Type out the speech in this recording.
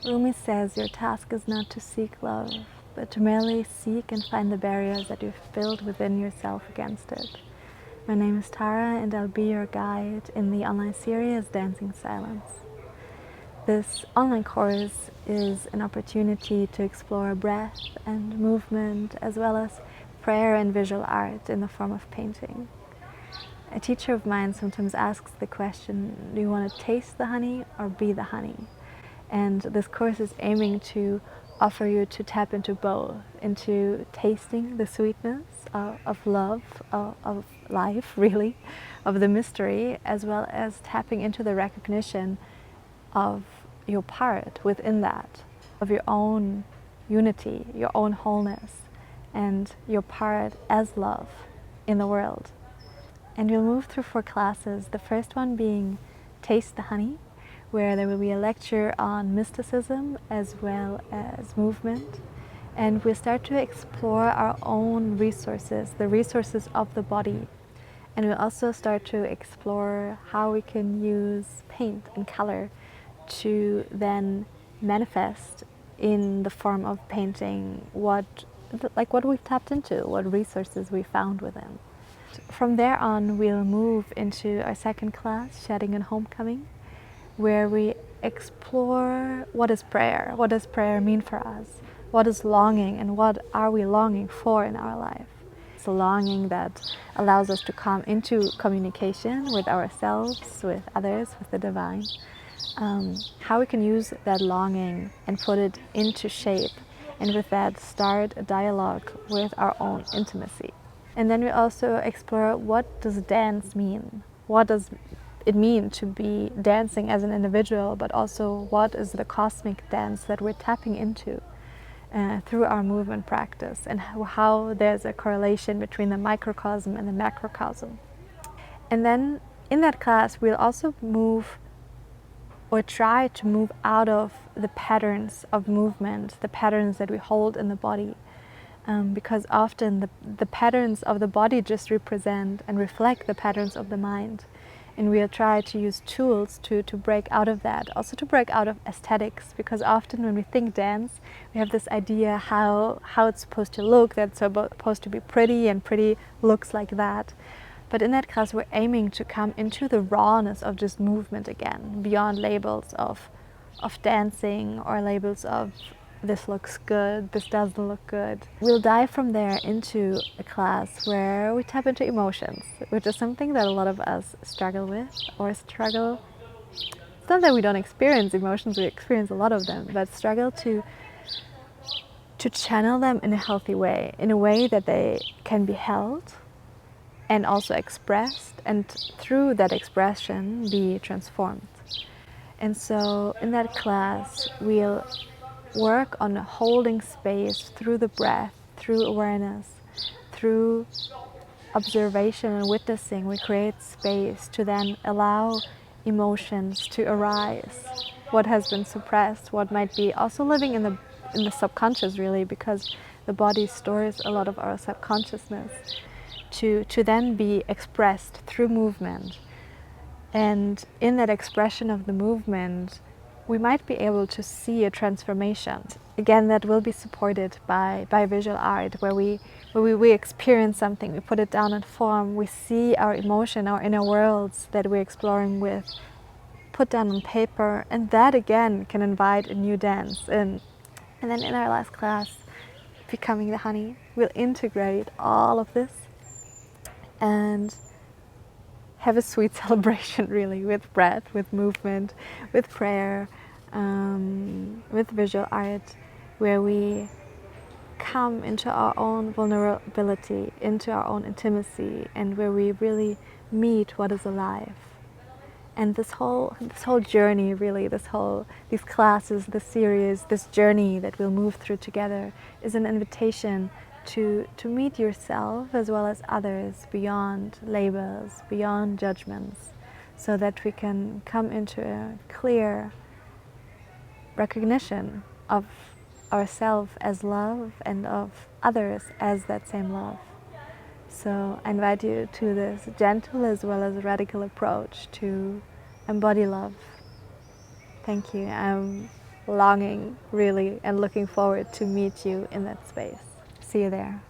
Rumi says your task is not to seek love, but to merely seek and find the barriers that you've built within yourself against it. My name is Tara, and I'll be your guide in the online series Dancing Silence. This online course is an opportunity to explore breath and movement, as well as prayer and visual art in the form of painting. A teacher of mine sometimes asks the question, do you want to taste the honey or be the honey? And this course is aiming to offer you to tap into both, into tasting the sweetness of love, of life, really, of the mystery, as well as tapping into the recognition of your part within that, of your own unity, your own wholeness, and your part as love in the world. And you'll move through 4 classes, the first one being Taste the Honey, where there will be a lecture on mysticism as well as movement. And we'll start to explore our own resources, the resources of the body. And we'll also start to explore how we can use paint and color to then manifest in the form of painting what we've tapped into, what resources we found within. From there on, we'll move into our second class, Shedding and Homecoming, where we explore what is prayer mean for us, what is longing, and what are we longing for in our life. It's a longing that allows us to come into communication with ourselves, with others, with the divine. How we can use that longing and put it into shape, and with that start a dialogue with our own intimacy. And then we also explore, what does dance mean? What does it mean to be dancing as an individual, but also what is the cosmic dance that we're tapping into through our movement practice, and how there's a correlation between the microcosm and the macrocosm. And then in that class we'll also move, or try to move, out of the patterns of movement, the patterns that we hold in the body. Because often the patterns of the body just represent and reflect the patterns of the mind. And we'll try to use tools to break out of that, also to break out of aesthetics, because often when we think dance, we have this idea how it's supposed to look, that it's supposed to be pretty, and pretty looks like that. But in that class, we're aiming to come into the rawness of just movement again, beyond labels of dancing, or labels of this looks good, this doesn't look good. We'll dive from there into a class where we tap into emotions, which is something that a lot of us struggle with, or struggle. It's not that we don't experience emotions, we experience a lot of them, but struggle to channel them in a healthy way, in a way that they can be held and also expressed, and through that expression be transformed. And so in that class, we'll work on holding space through the breath, through awareness, through observation and witnessing. We create space to then allow emotions to arise, what has been suppressed, what might be also living in the subconscious, really, because the body stores a lot of our subconsciousness, to then be expressed through movement. And in that expression of the movement, we might be able to see a transformation. Again, that will be supported by visual art, where we experience something, we put it down in form, we see our emotion, our inner worlds that we're exploring with, put down on paper, and that again can invite a new dance in. And then in our last class, Becoming the Honey, we'll integrate all of this and have a sweet celebration, really, with breath, with movement, with prayer, with visual art, where we come into our own vulnerability, into our own intimacy, and where we really meet what is alive. And this whole journey, really, these classes, this series, this journey that we'll move through together, is an invitation to meet yourself as well as others beyond labels, beyond judgments, so that we can come into a clear recognition of ourselves as love and of others as that same love. So I invite you to this gentle as well as radical approach to embody love. Thank you. I'm longing really and looking forward to meet you in that space. See you there.